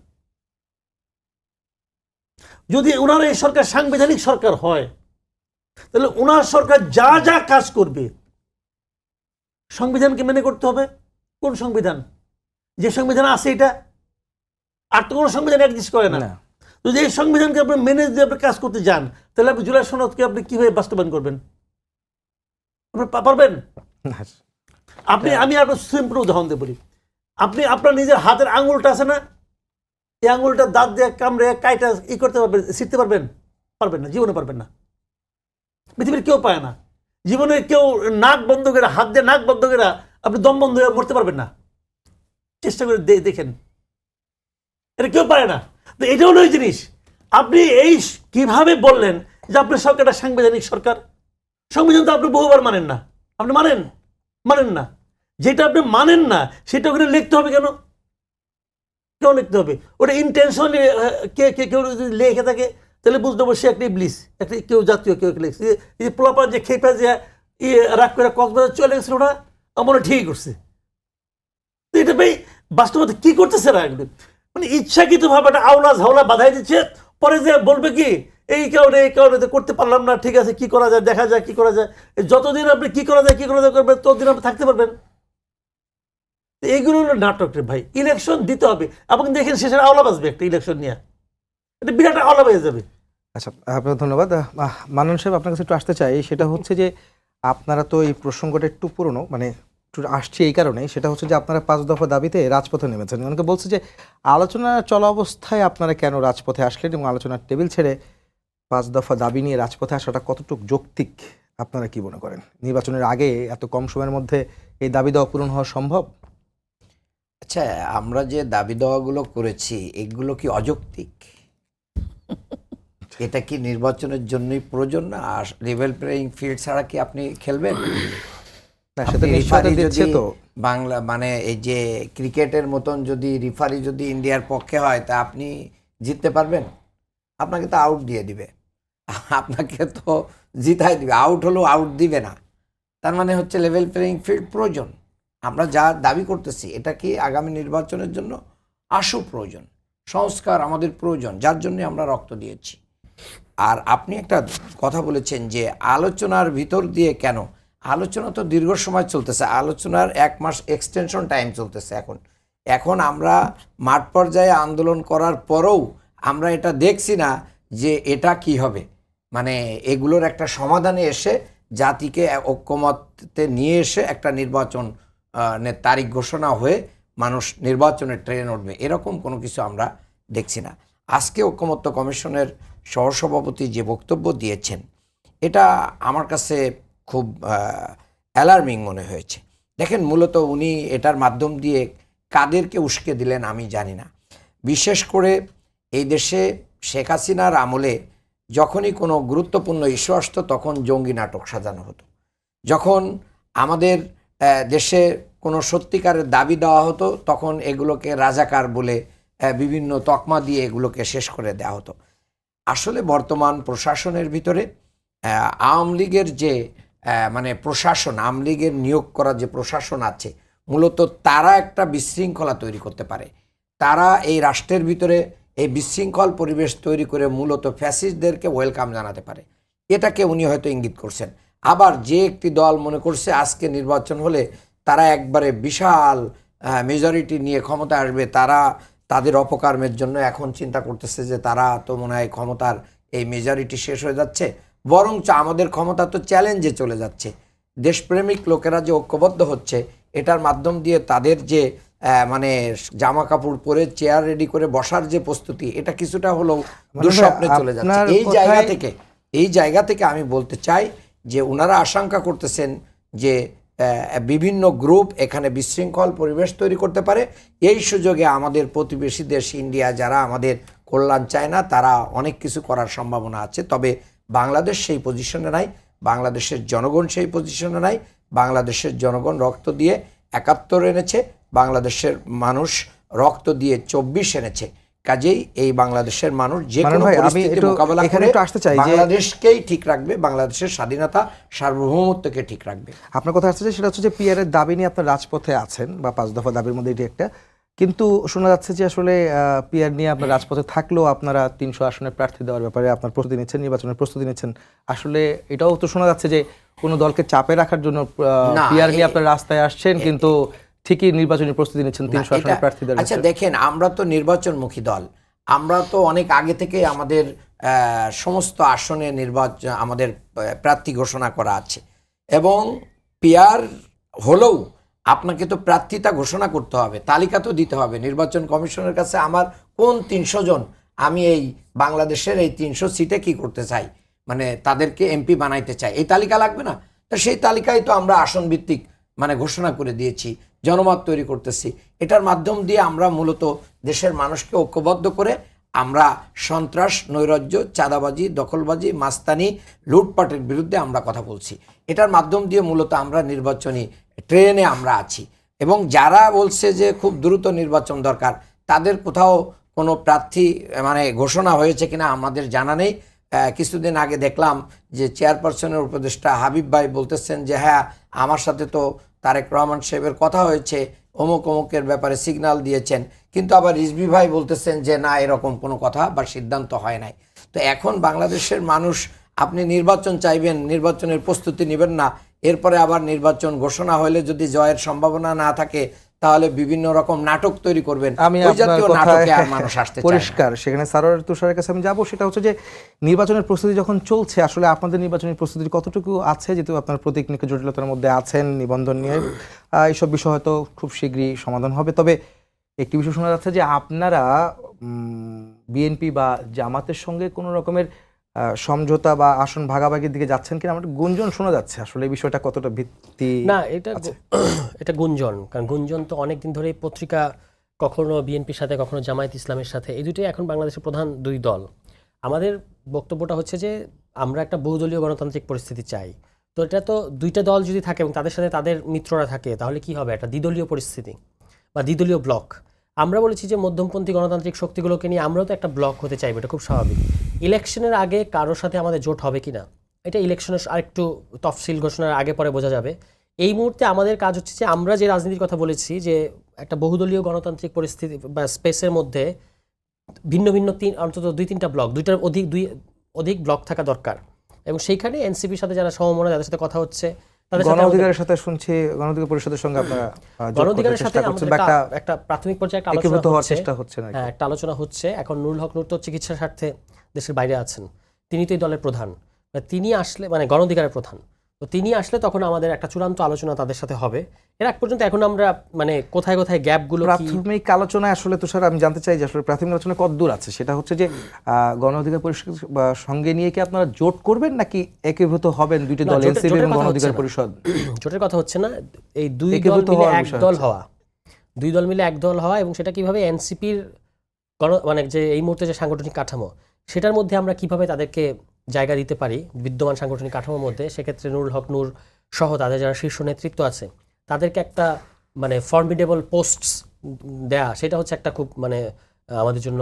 যদি ওনার এই সরকার সাংবিধানিক সরকার হয়, তাহলে ওনার সরকার যা যা কাজ করবে সংবিধানকে মেনে করতে হবে। কোন সংবিধান? যে সংবিধান আছে এটা, আর তো কোনো সংবিধান এক্সিস্ট করে না। যদি এই সংবিধানকে আপনি মেনে যদি আপনি কাজ করতে যান, তাহলে আপনি জুলাই সনদকে আপনি কিভাবে বাস্তবায়ন করবেন? আপনি পারবেন? আমি আপনার সিম্পল উদাহরণ দিয়ে বলি, আপনি আপনার নিজের হাতের আঙুলটা আছে না, এই আঙুলটা দাঁত দিয়ে কামড়ে কাইটা করতে পারবেন, ছিঁড়তে পারবেন? পারবেন না, জীবনে পারবেন না। পৃথিবীর কেউ পায় না। জীবনে কেউ নাক বন্ধ করে, হাত দিয়ে নাক বন্ধ করে আপনি দম বন্ধ হয়ে মরতে পারবেন না। চেষ্টা করে দেখেন, এটা কেউ পারে না। তো এটা হলো ওই জিনিস। আপনি এই কিভাবে বললেন যে আপনার সরকারটা সাংবিধানিক সরকার? সংবিধান তো আপনি বহুবার মানেন না। আপনি মানেন না। যেটা আপনি মানেন না সেটা ওখানে লিখতে হবে কেন? কেউ লিখতে হবে? ওটা ইন্টেনশনালি কেউ যদি লেখে থাকে, তাহলে বুঝতে হবে সে একটা ইবলিস, একটা কেউ জাতীয় কেউ লিখছে। এই পোলাপান যে খেপে যে রাগ করে কক্সবাজার চলে গেছিল, ওটা আমার ঠিকই করছে। তো এটা ভাই বাস্তবতা কি করতেছে না, মানে ইচ্ছাকৃতভাবে একটা আওলা ঝাওলা বাধাই দিচ্ছে। পরে যে বলবে কি এই কারণে করতে পারলাম না, ঠিক আছে কি করা যায়, দেখা যায় কি করা যায়। যতদিন আপনি কি করা যায় করবেন, ততদিন আপনি থাকতে পারবেন। এইগুলো হলো নাটক রে ভাই। ইলেকশন দিতে হবে এবং দেখেন শেষের আওলা বাজবে একটা ইলেকশন নিয়ে, এটা বিরাট আওলা বেজে যাবে। আচ্ছা, আপনার ধন্যবাদ। মানন সাহেব, আপনার কাছে একটু আসতে চাই। সেটা হচ্ছে যে আপনারা তো এই প্রসঙ্গটা একটু পুরনো, মানে একটু আসছে এই কারণে, সেটা হচ্ছে যে আপনারা 5 দফা দাবিতে রাজপথে নেমেছেন। অনেকে বলছে যে আলোচনা চলা অবস্থায় আপনারা কেন রাজপথে আসলেন এবং আলোচনার টেবিল ছেড়ে 5 দফা দাবি নিয়ে রাজপথে আসাটা কতটুকু যৌক্তিক, আপনারা কি মনে করেন? নির্বাচনের আগে এত কম সময়ের মধ্যে এই দাবি দেওয়া পূরণ হওয়া সম্ভব? আচ্ছা, আমরা যে দাবি দেওয়াগুলো করেছি এগুলো কি অযৌক্তিক? এটা কি নির্বাচনের জন্যই প্রয়োজন না? আর লেভেল প্লেইং ফিল্ড ছাড়া কি আপনি খেলবেন? সেটা নিশ্চয়তা দিচ্ছে তো। বাংলা মানে এই যে ক্রিকেটের মতন যদি রেফারি যদি ইন্ডিয়ার পক্ষে হয়, তা আপনি জিততে পারবেন? আপনাকে তো আউট দিয়ে দিবে, আপনাকে তো জিতাই দিবে। আউট হলেও আউট দিবে না। তার মানে হচ্ছে লেভেল প্লেইং ফিল্ড প্রয়োজন। আমরা যা দাবি করতেছি এটা কি আগামী নির্বাচনের জন্য আশু প্রয়োজন, সংস্কার আমাদের প্রয়োজন, যার জন্য আমরা রক্ত দিয়েছি। আর আপনি একটা কথা বলেছেন যে আলোচনার ভিতর দিয়ে কেন? আলোচনা তো দীর্ঘ সময় চলতেছে, আলোচনার 1 মাস এক্সটেনশন টাইম চলতেছে। এখন আমরা মাঠ পর্যায়ে আন্দোলন করার পরেও আমরা এটা দেখছি না যে এটা কি হবে। মানে এগুলোর একটা সমাধানে এসে জাতিকে ঐক্যমত্যে নিয়ে এসে একটা নির্বাচন তারিখ ঘোষণা হয়ে মানুষ নির্বাচনের ট্রেন উঠবে, এরকম কোনো কিছু আমরা দেখছি না। আজকে ঐকমত্য কমিশনের সহসভাপতি যে বক্তব্য দিয়েছেন, এটা আমার কাছে খুব অ্যালার্মিং মনে হয়েছে। দেখেন, মূলত উনি এটার মাধ্যম দিয়ে কাদেরকে উস্কে দিলেন আমি জানি না। বিশেষ করে এই দেশে শেখ হাসিনার আমলে যখনই কোনো গুরুত্বপূর্ণ ইস্যু আসতো তখন জঙ্গি নাটক সাজানো হতো। যখন আমাদের দেশে কোনো সত্যিকারের দাবি দেওয়া হতো তখন এগুলোকে রাজাকার বলে বিভিন্ন তকমা দিয়ে এগুলোকে শেষ করে দেওয়া হতো। আসলে বর্তমান প্রশাসনের ভিতরে আওয়ামী লীগের যে মানে প্রশাসন, আওয়ামী লীগের নিয়োগ করা যে প্রশাসন আছে, মূলত তারা একটা বিশৃঙ্খলা তৈরি করতে পারে। তারা এই রাষ্ট্রের ভিতরে এই বিশৃঙ্খল পরিবেশ তৈরি করে মূলত ফ্যাসিস্টদেরকে ওয়েলকাম জানাতে পারে। এটাকে উনি হয়তো ইঙ্গিত করছেন। আবার যে একটি দল মনে করছে আজকে নির্বাচন হলে তারা একবারে বিশাল মেজরিটি নিয়ে ক্ষমতা আসবে, তারা তাদের অপকর্মের জন্য এখন চিন্তা করতেছে যে তারা তো মনে হয় ক্ষমতার এই মেজরিটি শেষ হয়ে যাচ্ছে, বরঞ্চ আমাদের ক্ষমতা তো চ্যালেঞ্জে চলে যাচ্ছে। দেশপ্রেমিক লোকেরা যে ঐক্যবদ্ধ হচ্ছে, এটার মাধ্যম দিয়ে তাদের যে মানে জামা কাপড় পরে চেয়ার রেডি করে বসার যে প্রস্তুতি, এটা কিছুটা হলেও দুঃস্বপ্নে চলে যাচ্ছে। এই জায়গা থেকে আমি বলতে চাই যে ওনারা আশঙ্কা করতেছেন যে বিভিন্ন গ্রুপ এখানে বিশৃঙ্খল পরিবেশ তৈরি করতে পারে। এই সুযোগে আমাদের প্রতিবেশী দেশ ইন্ডিয়া, যারা আমাদের কল্যাণ চায় না, তারা অনেক কিছু করার সম্ভাবনা আছে। তবে বাংলাদেশ সেই পজিশনে নাই, বাংলাদেশের জনগণ সেই পজিশনে নাই। বাংলাদেশের জনগণ রক্ত দিয়ে ৭১ এনেছে, বাংলাদেশের মানুষ রক্ত দিয়ে ২৪ এনেছে। কাজেই এই বাংলাদেশের মানুষ যে কোনো পরিস্থিতি মোকাবেলা করে বাংলাদেশকেই ঠিক রাখবে, বাংলাদেশের স্বাধীনতা সার্বভৌমত্বকে ঠিক রাখবে। আপনার কথা আসছে সেটা হচ্ছে যে পিআর এর দাবি নিয়ে আপনার রাজপথে আছেন, বা ৫ দফা দাবির মধ্যে এটি একটা। কিন্তু শোনা যাচ্ছে যে আসলে পিআর নিয়ে আপনার রাজপথে থাকলেও আপনারা ৩০০ আসনে প্রার্থী দেওয়ার ব্যাপারে আপনার প্রস্তুতি নিচ্ছেন, নির্বাচনের প্রস্তুতি নিচ্ছেন। আসলে এটাও তো শোনা যাচ্ছে যে কোনো দলকে চাপে রাখার জন্য পিআর নিয়ে আপনার রাস্তায় আসছেন, কিন্তু ঠিকই নির্বাচনী প্রস্তুতি নিচ্ছেন ৩০০ আসনের প্রার্থী দেওয়ার। আচ্ছা দেখেন, আমরা তো নির্বাচনমুখী দল, আমরা তো অনেক আগে থেকে আমাদের সমস্ত আসনে নির্বাচন আমাদের প্রার্থী ঘোষণা করা আছে, এবং পিআর হলেও আপনাকে তো প্রার্থীতা ঘোষণা করতে হবে, তালিকা তো দিতে হবে নির্বাচন কমিশনের কাছে। আমার কোন ৩০০ জন, আমি এই বাংলাদেশের এই ৩০০ সিটে কি করতে চাই, মানে তাদেরকে এমপি বানাইতে চাই, এই তালিকা লাগবে না? তো সেই তালিকায় তো আমরা আসন ভিত্তিক মানে ঘোষণা করে দিয়েছি, জনমত তৈরি করতেছি। এটার মাধ্যম দিয়ে আমরা মূলত দেশের মানুষকে ঐক্যবদ্ধ করে আমরা সন্ত্রাস, নৈরাজ্য, চাঁদাবাজি, দখলবাজি, মাস্তানি, লুটপাটের বিরুদ্ধে আমরা কথা বলছি। এটার মাধ্যম দিয়ে মূলত আমরা নির্বাচনী ট্রেনে আমরা আছি। এবং যারা বলছে যে খুব দ্রুত নির্বাচন দরকার, তাদের কোথাও কোনো প্রার্থী মানে ঘোষণা হয়েছে কিনা আমাদের জানা নেই। কিছুদিন আগে দেখলাম যে চেয়ারপারসনের উপদেষ্টা হাবিব ভাই বলতেছেন যে হ্যাঁ, আমার সাথে তো তারেক রহমান সাহেবের কথা হয়েছে, অমুক অমুকের ব্যাপারে সিগন্যাল দিয়েছেন, কিন্তু আবার রিজভী ভাই বলতেছেন যে না, এরকম কোনো কথা বা সিদ্ধান্ত হয় নাই। তো এখন বাংলাদেশের মানুষ, আপনি নির্বাচন চাইবেন, নির্বাচনের প্রস্তুতি নেবেন না, এরপরে আবার নির্বাচন ঘোষণা হলে যদি জয়ের সম্ভাবনা না থাকে তাহলে বিভিন্ন রকম নাটক তৈরি করবেন। আমি পরিষ্কার সেখানে সারোয়ার তুষারের কাছে আমি যাবো। সেটা হচ্ছে যে নির্বাচনের প্রস্তুতি যখন চলছে, আসলে আপনাদের নির্বাচনী প্রস্তুতি কতটুকু আছে, যেহেতু আপনার প্রতীক নিয়ে জটিলতার মধ্যে আছেন, নিবন্ধন নিয়ে এইসব বিষয় হয়তো খুব শীঘ্রই সমাধান হবে। তবে একটি বিষয় শোনা যাচ্ছে যে আপনারা বিএনপি বা জামাতের সঙ্গে কোনো রকমের সমঝোতা বা আসন ভাগাভাগির দিকে যাচ্ছেন কিনা, আমার গুঞ্জন শোনা যাচ্ছে। আসলে এই বিষয়টা কতটা ভিত্তি না, এটা গুঞ্জন। কারণ গুঞ্জন তো অনেকদিন ধরেই পত্রিকা, কখনো বিএনপির সাথে কখনো জামায়াত ইসলামের সাথে, এই দুটোই এখন বাংলাদেশের প্রধান দুই দল। আমাদের বক্তব্যটা হচ্ছে যে আমরা একটা বহুদলীয় গণতান্ত্রিক পরিস্থিতি চাই। তো এটা তো দুইটা দল যদি থাকে এবং তাদের সাথে তাদের মিত্ররা থাকে, তাহলে কি হবে? একটা দ্বিদলীয় পরিস্থিতি বা দ্বিদলীয় ব্লক। আমরা বলেছি যে মধ্যমপন্থী গণতান্ত্রিক শক্তিগুলোকে নিয়ে আমরাও তো একটা ব্লক হতে চাইব, এটা খুব স্বাভাবিক। ইলেকশনের আগে কারোর সাথে আমাদের জোট হবে কিনা, এটা ইলেকশনের আরেকটু তফসিল ঘোষণার আগে পরে বোঝা যাবে। এই মুহূর্তে আমাদের কাজ হচ্ছে যে আমরা যে রাজনীতির কথা বলেছি, যে একটা বহুদলীয় গণতান্ত্রিক পরিস্থিতি বা স্পেসের মধ্যে ভিন্ন ভিন্ন অন্তত ২-৩টা ব্লক, দুইটার অধিক ব্লক থাকা দরকার। এবং সেইখানে এনসিপির সাথে যারা সমমনা, যাদের সাথে কথা হচ্ছে, গণঅধিকারের সাথে শুনছি গণঅধিকার পরিষদের সঙ্গে আপনারা গণঅধিকারের সাথে একটা প্রাথমিক পর্যায়ে একটা আলোচনা হচ্ছে। এখন নুরুল হক নূর তো চিকিৎসার স্বার্থে দেশের বাইরে আছেন, তিনি তো এই দলের প্রধান, তিনি আসলে মানে গণঅধিকারের প্রধান, তো তিনি আসলে তখন আমাদের একটা চূড়ান্ত আলোচনা তাদের সাথে হবে। এর আগ পর্যন্ত এখন আমরা মানে কোথায় কোথায় গ্যাপগুলো কি প্রাথমিক আলোচনায় আসলে তুষার আমি জানতে চাই যে আসলে প্রাথমিক আলোচনা কতদূর আছে, সেটা হচ্ছে যে গণ অধিকার পরিষদ বা সঙ্গে নিয়ে কি আপনারা জোট করবেন নাকি একীভূত হবেন দুইটি না, দল, জোটের এনসিপি এবং কথা গণ হচ্ছে অধিকার না। পরিষদ? জোটের কথা হচ্ছে না, এই দুই দল একীভূত মিলে হওয়ার এক বিষয় দল হচ্ছে। হওয়া, দুই দল মিলে এক দল হওয়া, এবং সেটা কিভাবে এনসিপির মানে যে এই মুহূর্তে যে সাংগঠনিক কাঠামো সেটার মধ্যে আমরা কিভাবে তাদেরকে জায়গা দিতে পারি বিদ্যমান সাংগঠনিক কাঠামোর মধ্যে। সেক্ষেত্রে নুরুল হক নূর সহ তাদের যারা শীর্ষ নেতৃত্ব আছে তাদেরকে একটা মানে ফর্মিডেবল পোস্টস দেয়া, সেটা হচ্ছে একটা খুব মানে আমাদের জন্য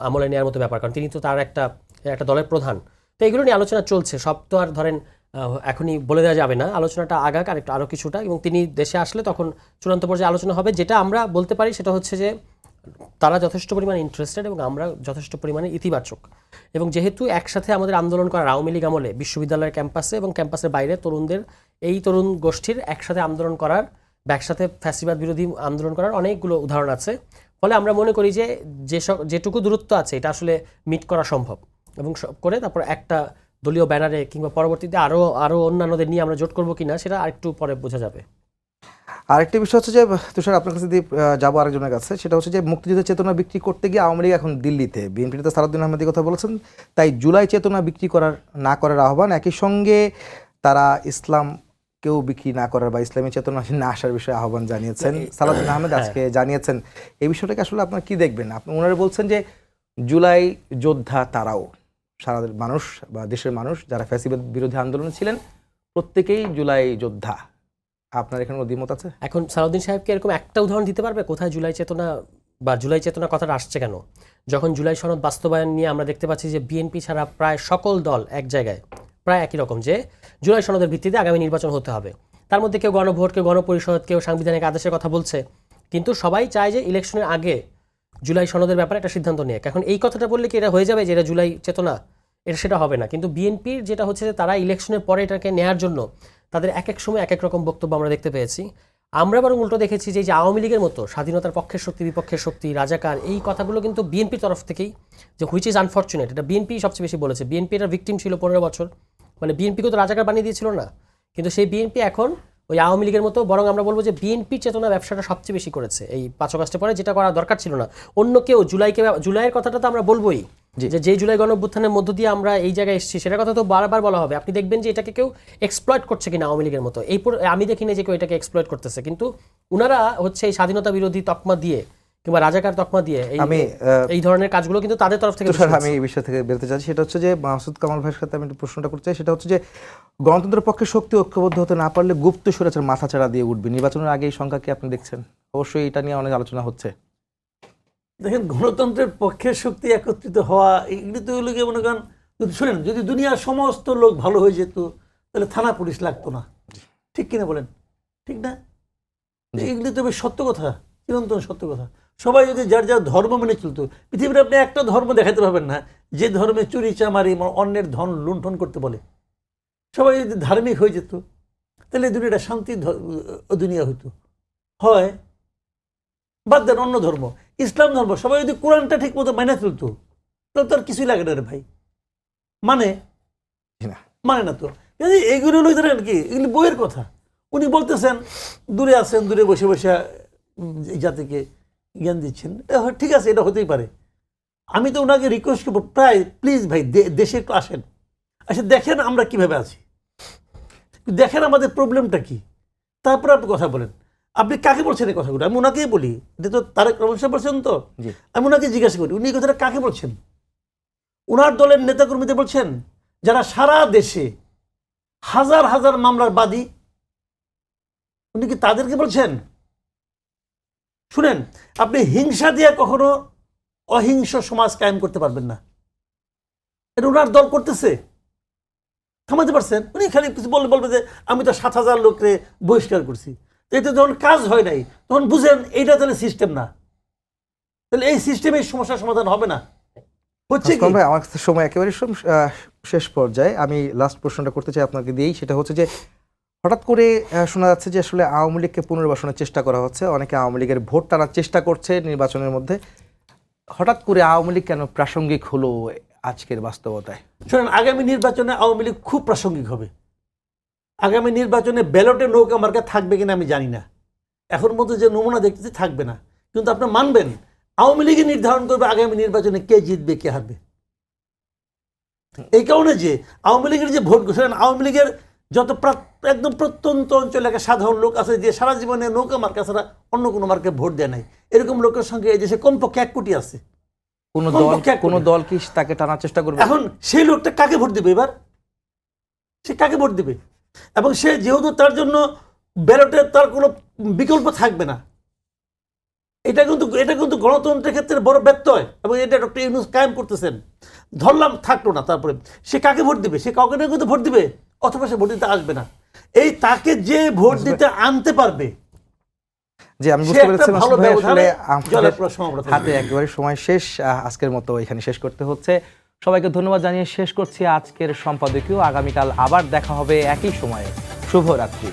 আমলে নেওয়ার মতো ব্যাপার, কারণ তিনি তো তার একটা দলের প্রধান। তো এগুলো নিয়ে আলোচনা চলছে, সব তো আর ধরেন এখনই বলে দেওয়া যাবে না, আলোচনাটা আগাক আরও কিছুটা, এবং তিনি দেশে আসলে তখন চূড়ান্ত পর্যায়ে আলোচনা হবে। যেটা আমরা বলতে পারি সেটা হচ্ছে যে তারা যথেষ্ট পরিমাণে ইন্টারেস্টেড এবং আমরা যথেষ্ট পরিমাণে ইতিবাচক, এবং যেহেতু একসাথে আমাদের আন্দোলন করার আওয়ামী লীগ আমলে বিশ্ববিদ্যালয়ের ক্যাম্পাসে এবং ক্যাম্পাসের বাইরে তরুণদের এই তরুণ গোষ্ঠীর একসাথে আন্দোলন করার বা একসাথে ফ্যাসিবাদ বিরোধী আন্দোলন করার অনেকগুলো উদাহরণ আছে। ফলে আমরা মনে করি যে যেটুকু দূরত্ব আছে এটা আসলে মিট করা সম্ভব, এবং সব করে তারপর একটা দলীয় ব্যানারে কিংবা পরবর্তীতে আরও অন্যান্যদের নিয়ে আমরা জোট করবো কিনা সেটা আরেকটু পরে বোঝা যাবে। আরেকটি বিষয় হচ্ছে যে তুষার আপনার কাছে দিয়ে যাবো আরেকজনের কাছে, সেটা হচ্ছে যে মুক্তিযুদ্ধের চেতনা বিক্রি করতে গিয়ে আওয়ামী লীগ এখন দিল্লিতে, বিএনপিতে তো সালাউদ্দিন আহমেদের কথা বলেছেন, তাই জুলাই চেতনা বিক্রি না করার আহ্বান, একই সঙ্গে তারা ইসলামকেও বিক্রি না করার বা ইসলামী চেতনা না আসার বিষয়ে আহ্বান জানিয়েছেন সালাউদ্দিন আহমেদ, আজকে জানিয়েছেন। এই বিষয়টাকে আসলে আপনারা কি দেখবেন? আপনি ওনারা বলছেন যে জুলাই যোদ্ধা তারাও, সারা মানুষ বা দেশের মানুষ যারা ফ্যাসিবাদ বিরোধী আন্দোলনে ছিলেন প্রত্যেকেই জুলাই যোদ্ধা। আপনার এখানে অভিমত আছে? এখন সালাউদ্দিন সাহেবকে এরকম একটা উদাহরণ দিতে পারবে কোথায় জুলাই চেতনা বা জুলাই চেতনা কথাটা আসছে কেন? যখন জুলাই সনদ বাস্তবায়ন নিয়ে আমরা দেখতে পাচ্ছি যে বিএনপি ছাড়া প্রায় সকল দল এক জায়গায় প্রায় একই রকম, যে জুলাই সনদের ভিত্তিতে আগামী নির্বাচন হতে হবে। তার মধ্যে কেউ গণভোট, কেউ গণপরিষদ, কেউ সাংবিধানিক আদেশের কথা বলছে, কিন্তু সবাই চায় যে ইলেকশনের আগে জুলাই সনদের ব্যাপারে একটা সিদ্ধান্ত নিয়ে। এখন এই কথাটা বললে কি এটা হয়ে যাবে যে এটা জুলাই চেতনা? সেটা হবে না। কিন্তু বিএনপির যেটা হচ্ছে যে তারা ইলেকশনের পরে এটাকে নেয়ার জন্য তাদের এক এক সময় এক এক রকম বক্তব্য আমরা দেখতে পেয়েছি। আমরা বরং উল্টো দেখেছি যে আওয়ামী লীগের মতো স্বাধীনতার পক্ষের শক্তি, বিপক্ষের শক্তি, রাজাকার, এই কথাগুলো কিন্তু বিএনপির তরফ থেকেই, যে হুইচ ইজ আনফর্চুনেট, এটা বিএনপি সবচেয়ে বেশি বলেছে। বিএনপি এটা ভিকটিম ছিল 15 বছর, মানে বিএনপিকে তো রাজাকার বানিয়ে দিয়েছিল না, কিন্তু সেই বিএনপি এখন ওই আওয়ামী লীগের মতো, বরং আমরা বলবো যে বিএনপি চেতনা ব্যবসাটা সবচেয়ে বেশি করেছে এই 5 আগস্টের পরে, যেটা করা দরকার ছিল না। অন্য কেউ জুলাইয়ের কথাটা তো আমরা বলবোই, যে জুলাই গণঅভ্যুত্থানের মধ্য দিয়ে আমরা এই জায়গায় এসেছি, সেটার কথা তো বারবার বলা হবে। আপনি দেখবেন যে এটাকে কেউ এক্সপ্লয়েট করছে কিনা আওয়ামী লীগের মতো, আমি দেখিনি যে কেউ এটাকে এক্সপ্লয়েট করতেছে, কিন্তু ওনারা হচ্ছে এই স্বাধীনতা বিরোধী তকমা দিয়ে কিংবা রাজাকার তকমা দিয়ে এই ধরনের কাজগুলো কিন্তু তাদের তরফ থেকে। আমি এই বিষয় থেকে বেরোতে চাচ্ছি, সেটা হচ্ছে যে মাসুদ কামাল ভাইয়ের সাথে আমি একটু প্রশ্নটা করতে চাই, সেটা হচ্ছে যে গণতন্ত্রের পক্ষে শক্তি ঐক্যবদ্ধ হতে না পারলে গুপ্ত স্বৈরাচার মাথাচাড়া দিয়ে উঠবে। নির্বাচনের আগে এই সংখ্যা কি আপনি দেখছেন? অবশ্যই এটা নিয়ে অনেক আলোচনা হচ্ছে। দেখেন, গণতন্ত্রের পক্ষের শক্তি একত্রিত হওয়া এগুলি তো হলো গিয়ে মনে করেন, যদি শুনেন, যদি দুনিয়ার সমস্ত লোক ভালো হয়ে যেত তাহলে থানা পুলিশ লাগতো না, ঠিক কিনা বলেন? ঠিক না? এগুলি তো বেশ সত্য কথা, চিরন্তন সত্য কথা। সবাই যদি যার যার ধর্ম মেনে চলতো, পৃথিবীর আপনি একটা ধর্ম দেখাতে পারবেন না যে ধর্মে চুরি চামারি অন্যের ধন লুণ্ঠন করতে বলে। সবাই যদি ধার্মিক হয়ে যেত তাহলে দুনিয়াটা শান্তি দুনিয়া হইতো। হয় বাদ দেন অন্য ধর্ম, ইসলাম ধর্ম, সবাই যদি কোরআনটা ঠিক মতো মাইনে চলতো তাহলে তো আর কিছুই লাগে না রে ভাই। মানে না তো এইগুলো হলো ধরেন কি, এগুলি বইয়ের কথা। উনি বলতেছেন দূরে আছেন, দূরে বসে বসে জাতিকে জ্ঞান দিচ্ছেন, ঠিক আছে, এটা হতেই পারে। আমি তো ওনাকে রিকোয়েস্ট করবো, প্রায় প্লিজ ভাই দেশে একটু আসেন, দেখেন আমরা কিভাবে আছি, দেখেন আমাদের প্রবলেমটা কি, তারপরে আপনি কথা বলেন। আপনি কাকে বলছেন এই কথাগুলো? আমি ওনাকেই বলি, এটা তো তারেক রহমান সাহেব বলছেন, তো আমি ওনাকে জিজ্ঞাসা করি উনি এই কথাটা কাকে বলছেন? ওনার দলের নেতাকর্মীদের বলছেন, যারা সারা দেশে হাজার হাজার মামলার বাদী, উনি কি তাদেরকে বলছেন? শুনেন, আপনি হিংসা দিয়ে কখনো অহিংস সমাজ কায়েম করতে পারবেন না। এটা ওনার দল করতেছে, থামাতে পারছেন? উনি খালি কিছু বলবে যে আমি তো 7,000 লোককে বহিষ্কার করছি। এটা যখন কাজ হয় নাই তখন বুঝেন এইটা তাহলে সিস্টেম না, তাহলে এই সিস্টেমের সমস্যার সমাধান হবে না। হচ্ছে কি ভাই, আমার সময় একেবারে শেষ পর্যায়ে, আমি লাস্ট প্রশ্নটা করতে চাই আপনাকে দিয়েই, সেটা হচ্ছে যে হঠাৎ করে শোনা যাচ্ছে যে আসলে আওয়ামী লীগকে পুনর্বাসনের চেষ্টা করা হচ্ছে, অনেকে আওয়ামী লীগের ভোট টানার চেষ্টা করছে নির্বাচনের মধ্যে। হঠাৎ করে আওয়ামী লীগ কেন প্রাসঙ্গিক হলো আজকের বাস্তবতায়? শোনেন, আগামী নির্বাচনে আওয়ামী লীগ খুব প্রাসঙ্গিক হবে। আগামী নির্বাচনে ব্যালটে নৌকা মার্কা থাকবে কিনা আমি জানি না, এখন মতো যে নমুনা দেখতেছি থাকবে না, কিন্তু আপনি মানবেন আওয়ামী লীগই নির্ধারণ করবে আগামী নির্বাচনে কে জিতবে কে হারবে। এই কারণে যে আওয়ামী লীগের যে ভোট ঘোষণা, আওয়ামী লীগের যত একদম প্রত্যন্ত অঞ্চলে একটা সাধারণ লোক আছে যে সারা জীবনে নৌকা মার্কা ছাড়া অন্য কোনো মার্কে ভোট দেয় নাই, এরকম লোকের সঙ্গে এই দেশে কমপক্ষে 1 কোটি আছে। কোন দল কি তাকে টানার চেষ্টা করবে? এখন সেই লোকটা কাকে ভোট দিবে এবার? সে কাকে ভোট দিবে? এবং সে যেহেতু তার জন্য ব্যালটে তার কোনো বিকল্প থাকবে না, এটা কিন্তু গণতন্ত্রের ক্ষেত্রে বড় ব্যত্যয়, এবং এটা ডক্টর ইউনূস কায়েম করতেছেন। ধরলাম থাকলো না, তারপরে সে কাকে ভোট দিবে? সে কাউকে না কিন্তু ভোট দিবে, অথবা সে ভোট দিতে আসবে না। এই তাকে যে ভোট দিতে আনতে পারবে, যে আমি বুঝতে পেরেছি ভালো মাসুদ ভাই, আসলে জলের আমাদের হাতে একেবারে সময় শেষ। আজকের মতো এখানে শেষ করতে হচ্ছে। সবাইকে ধন্যবাদ জানিয়ে শেষ করছি আজকের সম্পাদকীয়। আগামীকাল আবার দেখা হবে একই সময়ে। শুভরাত্রি।